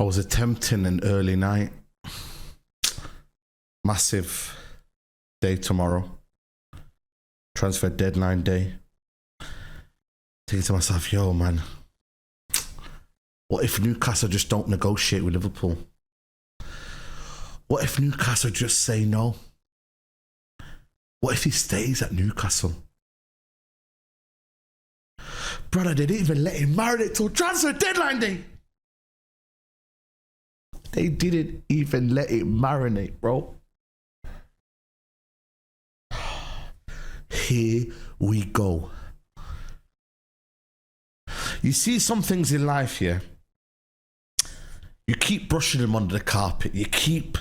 I was attempting an early night. Massive day tomorrow. Transfer deadline day. Thinking to myself, yo, man, what if Newcastle just don't negotiate with Liverpool? What if Newcastle just say no? What if he stays at Newcastle? Brother, they didn't even let him marinate till transfer deadline day. They didn't even let it marinate, bro. Here we go. You see some things in life, yeah? You keep brushing them under the carpet. You keep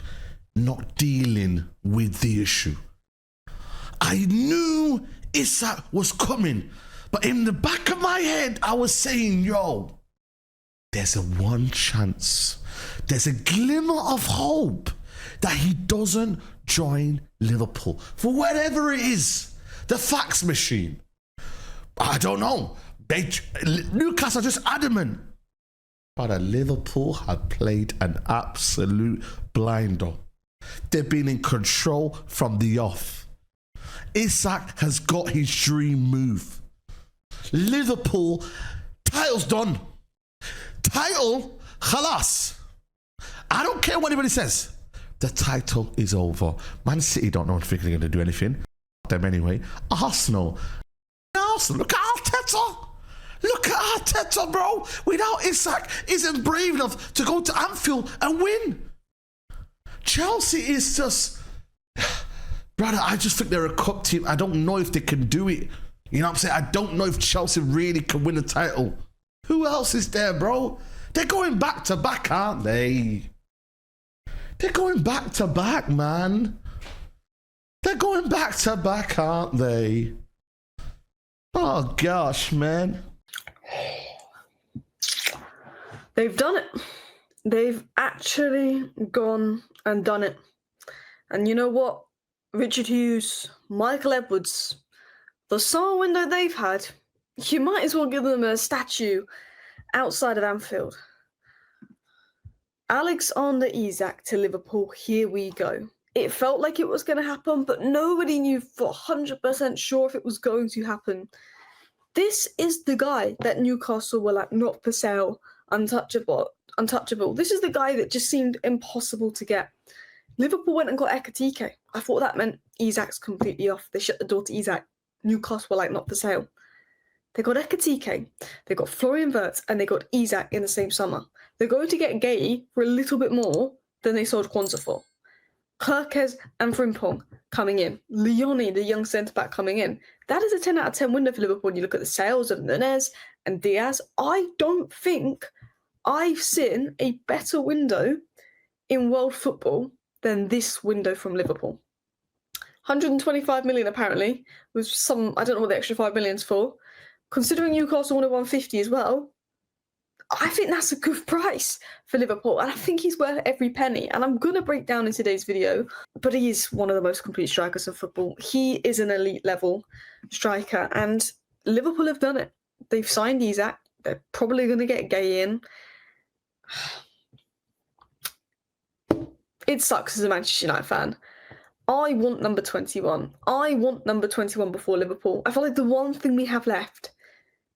not dealing with the issue. I knew Isak was coming, but in the back of my head, I was saying, yo, there's a one chance. There's a glimmer of hope that he doesn't join Liverpool. For whatever it is, the fax machine. I don't know. Newcastle are just adamant. But Liverpool have played an absolute blinder. They've been in control from the off. Isak has got his dream move. Liverpool, title's done. Title, khalas. I don't care what anybody says. The title is over. Man City don't know if they're going to do anything. Them anyway. Arsenal, look at Arteta. Look at Arteta, bro. Without Isak, isn't brave enough to go to Anfield and win. Chelsea is just... Brother, I just think they're a cup team. I don't know if they can do it. You know what I'm saying? I don't know if Chelsea really can win a title. Who else is there, bro? They're going back to back, aren't they? They're going back to back, man. They're going back to back, aren't they? Oh, gosh, man. They've done it. They've actually gone and done it. And you know what? Richard Hughes, Michael Edwards, the summer window they've had, you might as well give them a statue outside of Anfield. Alexander Isak to Liverpool, here we go. It felt like it was going to happen, but nobody knew for 100% sure if it was going to happen. This is the guy that Newcastle were like, not for sale, untouchable. This is the guy that just seemed impossible to get. Liverpool went and got Ekatike. I thought that meant Isak's completely off. They shut the door to Isak. Newcastle were like, not for sale. They got Ekatike, they got Florian Wirtz, and they got Isak in the same summer. They're going to get Gay for a little bit more than they sold Kwanzaa for. Kirkez and Frimpong coming in. Leone, the young centre-back, coming in. That is a 10 out of 10 window for Liverpool. When you look at the sales of Nunez and Diaz, I don't think I've seen a better window in world football than this window from Liverpool. 125 million apparently, with some, I don't know what the extra 5 million's for. Considering Newcastle wanted 150 as well, I think that's a good price for Liverpool, and I think he's worth every penny. And I'm going to break down in today's video, but he is one of the most complete strikers in football. He is an elite level striker, and Liverpool have done it. They've signed Isak. They're probably going to get Gay in. It sucks as a Manchester United fan. I want number 21. I want number 21 before Liverpool. I feel like the one thing we have left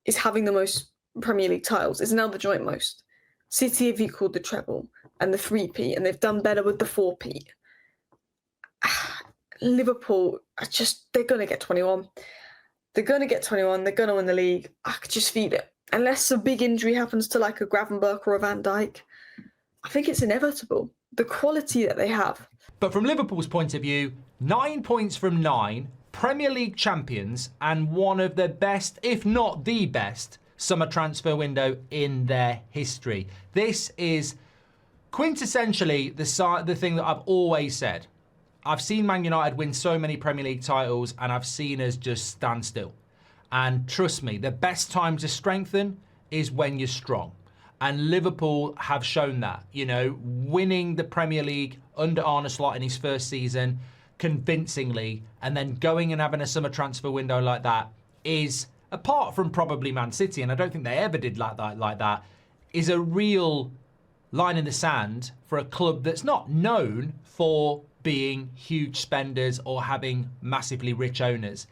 is having the most Premier League titles. It's now the joint most. City have equalled the treble and the 3-peat, and they've done better with the 4-peat. Liverpool, they're going to get 21. They're going to get 21. They're going to win the league. I could just feel it. Unless a big injury happens to like a Gravenberch or a Van Dijk, I think it's inevitable. The quality that they have. But from Liverpool's point of view, 9 points from 9, Premier League champions, and one of the best, if not the best, summer transfer window in their history. This is quintessentially the thing that I've always said. I've seen Man United win so many Premier League titles, and I've seen us just stand still. And trust me, the best time to strengthen is when you're strong. And Liverpool have shown that, you know, winning the Premier League under Arne Slot in his first season convincingly, and then going and having a summer transfer window like that is, apart from probably Man City, and I don't think they ever did like that, is a real line in the sand for a club that's not known for being huge spenders or having massively rich owners.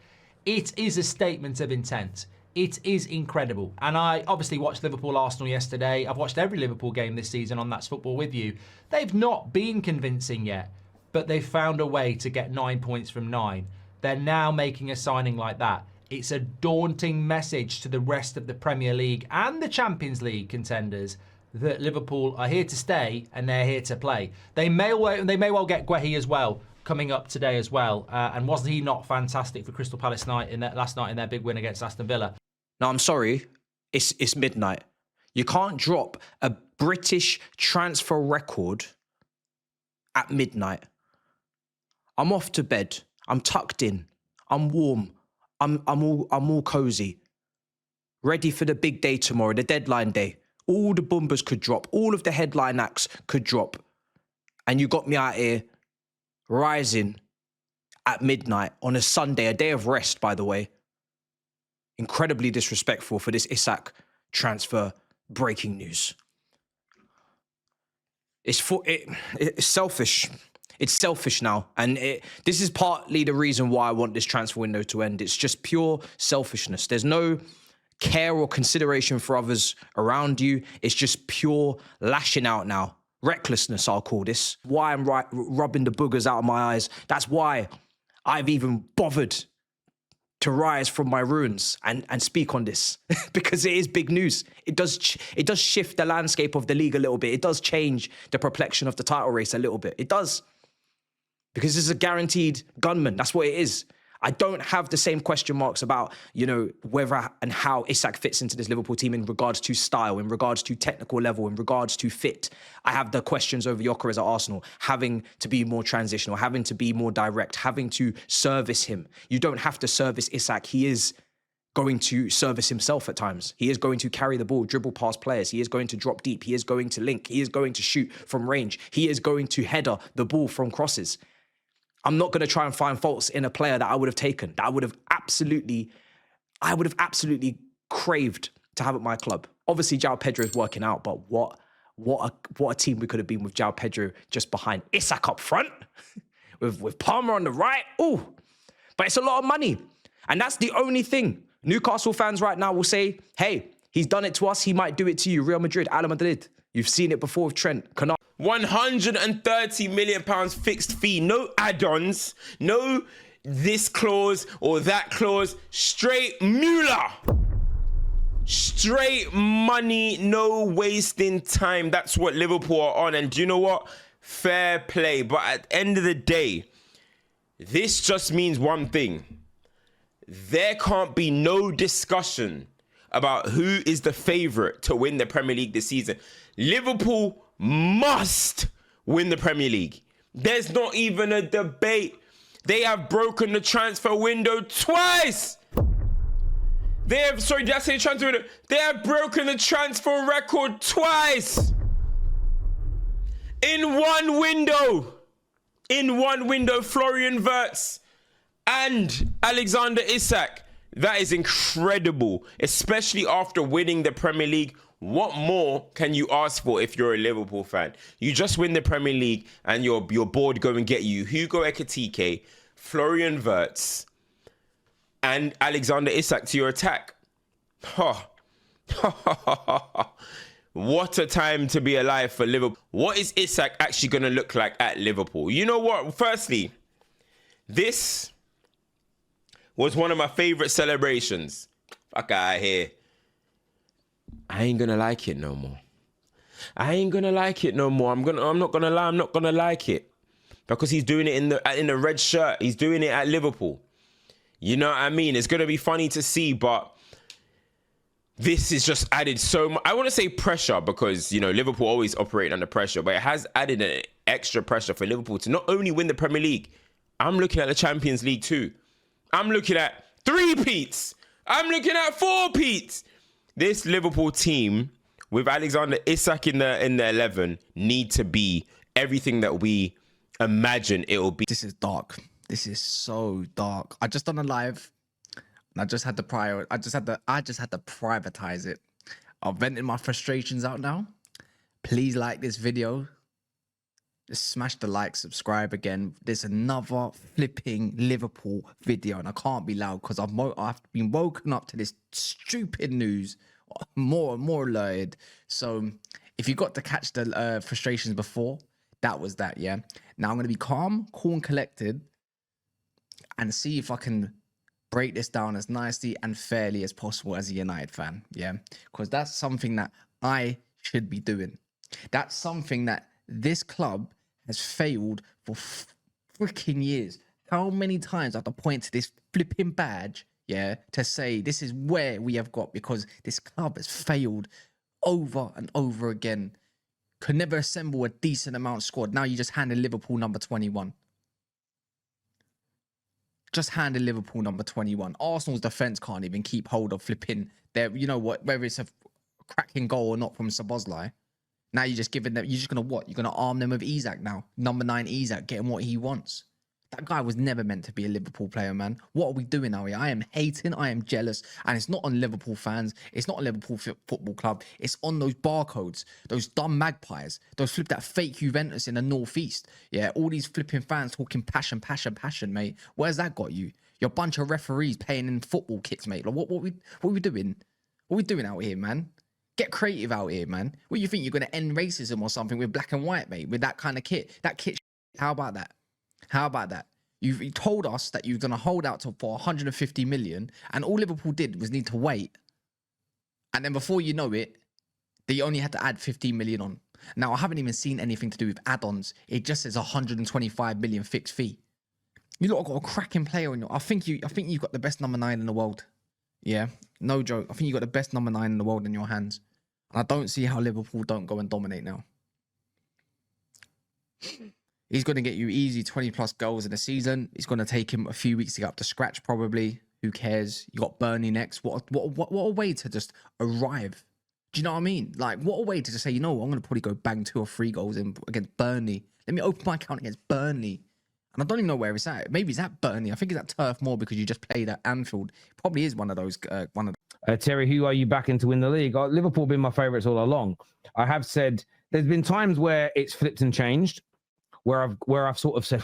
It is a statement of intent. It is incredible. And I obviously watched Liverpool-Arsenal yesterday. I've watched every Liverpool game this season on That's Football With You. They've not been convincing yet, but they've found a way to get 9 points from 9. They're now making a signing like that. It's a daunting message to the rest of the Premier League and the Champions League contenders that Liverpool are here to stay and they're here to play. They may well get Guehi as well coming up today as well. And wasn't he not fantastic for Crystal Palace last night in their big win against Aston Villa? No, I'm sorry. It's midnight. You can't drop a British transfer record at midnight. I'm off to bed. I'm tucked in. I'm warm. I'm all cozy. Ready for the big day tomorrow, the deadline day. All the bombers could drop. All of the headline acts could drop. And you got me out here rising at midnight on a Sunday, a day of rest, by the way. Incredibly disrespectful for this Isak transfer breaking news. It's selfish. It's selfish now. And this is partly the reason why I want this transfer window to end. It's just pure selfishness. There's no care or consideration for others around you. It's just pure lashing out now. Recklessness, I'll call this. Why I'm rubbing the boogers out of my eyes. That's why I've even bothered to rise from my ruins and speak on this. Because it is big news. It does shift the landscape of the league a little bit. It does change the perplexion of the title race a little bit. It does. Because this is a guaranteed gunman. That's what it is. I don't have the same question marks about, whether and how Isak fits into this Liverpool team in regards to style, in regards to technical level, in regards to fit. I have the questions over Gyökeres at Arsenal, having to be more transitional, having to be more direct, having to service him. You don't have to service Isak. He is going to service himself at times. He is going to carry the ball, dribble past players. He is going to drop deep. He is going to link. He is going to shoot from range. He is going to header the ball from crosses. I'm not going to try and find faults in a player that I would have taken, that I would have absolutely craved to have at my club. Obviously, João Pedro is working out, but what a team we could have been with João Pedro just behind Isak up front, with Palmer on the right. Ooh, but it's a lot of money. And that's the only thing. Newcastle fans right now will say, hey, he's done it to us, he might do it to you. Real Madrid, Al Madrid. You've seen it before with Trent. £130 million fixed fee, no add-ons, no this clause or that clause, straight Mueller. Straight money, no wasting time. That's what Liverpool are on. And do you know what? Fair play. But at the end of the day, this just means one thing. There can't be no discussion about who is the favourite to win the Premier League this season. Liverpool must win the Premier League. There's not even a debate. They have broken the transfer window twice. They have broken the transfer record twice. In one window, Florian Wirtz and Alexander Isak. That is incredible, especially after winning the Premier League. What more can you ask for if you're a Liverpool fan? You just win the Premier League and your board go and get you Hugo Ekitike, Florian Wirtz, and Alexander Isak to your attack. What a time to be alive for Liverpool. What is Isak actually going to look like at Liverpool? You know what? Firstly, this was one of my favourite celebrations. Fuck out of here. I ain't gonna like it no more. I'm not gonna lie, I'm not gonna like it. Because he's doing it in the red shirt. He's doing it at Liverpool. You know what I mean? It's gonna be funny to see, but this is just added so much. I want to say pressure because, Liverpool always operate under pressure, but it has added an extra pressure for Liverpool to not only win the Premier League, I'm looking at the Champions League too. I'm looking at 3-peats. I'm looking at 4-peats. This Liverpool team with Alexander Isak in the 11 need to be everything that we imagine it will be. This is dark. This is so dark. I just done a live and I just had to privatize it. I'm venting my frustrations out now. Please like this video. Just smash the like, subscribe again. There's another flipping Liverpool video, and I can't be loud because I've been woken up to this stupid news, more and more alerted. So if you got to catch the frustrations before, that was that, yeah. Now I'm going to be calm, cool and collected and see if I can break this down as nicely and fairly as possible as a United fan, yeah. Because that's something that I should be doing. That's something that this club has failed for freaking years. How many times I have to point to this flipping badge, yeah, to say this is where we have got, because this club has failed over and over again. Could never assemble a decent amount squad. Now you just handed Liverpool number 21. Just handed Liverpool number 21. Arsenal's defense can't even keep hold of flipping their, you know what, whether it's a cracking goal or not from Szoboszlai. Now you're just giving them, you're just going to what? You're going to arm them with Isak now. Number 9 Isak, getting what he wants. That guy was never meant to be a Liverpool player, man. What are we doing out here? I am hating, I am jealous. And it's not on Liverpool fans. It's not on Liverpool Football Club. It's on those barcodes, those dumb magpies, those that fake Juventus in the northeast. Yeah, all these flipping fans talking passion, mate. Where's that got you? You're a bunch of referees paying in football kicks, mate. Like, what we doing? What are we doing out here, man? Get creative out here, man. What do you think? You're going to end racism or something with black and white, mate? With that kind of kit? That kit, how about that? How about that? You told us that you're going to hold out for 150 million, and all Liverpool did was need to wait. And then before you know it, they only had to add 15 million on. Now, I haven't even seen anything to do with add-ons. It just says 125 million fixed fee. You lot have got a cracking player on your... I think you've got the best number 9 in the world. Yeah, no joke. I think you got the best number 9 in the world in your hands. And I don't see how Liverpool don't go and dominate now. He's going to get you easy 20-plus goals in a season. It's going to take him a few weeks to get up to scratch, probably. Who cares? You got Burnley next. What a way to just arrive. Do you know what I mean? Like, what a way to just say, you know what, I'm going to probably go bang 2 or 3 goals in against Burnley. Let me open my account against Burnley. And I don't even know where it's at. Maybe it's at Burnley. I think it's at Turf Moor because you just played at Anfield. Probably is one of those. Terry, who are you backing to win the league? Liverpool have been my favourites all along. I have said there's been times where it's flipped and changed, where I've sort of said,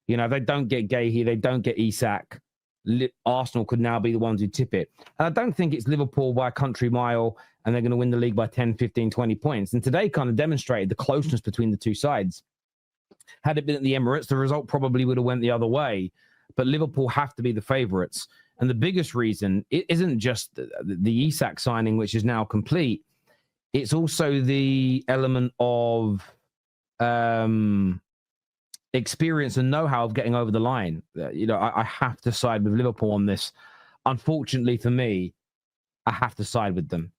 you know, they don't get Gahey, they don't get Isak. Arsenal could now be the ones who tip it. And I don't think it's Liverpool by a country mile and they're going to win the league by 10, 15, 20 points. And today kind of demonstrated the closeness between the two sides. Had it been at the Emirates, the result probably would have went the other way. But Liverpool have to be the favourites. And the biggest reason, it isn't just the Isak signing, which is now complete. It's also the element of experience and know-how of getting over the line. You know, I have to side with Liverpool on this. Unfortunately for me, I have to side with them.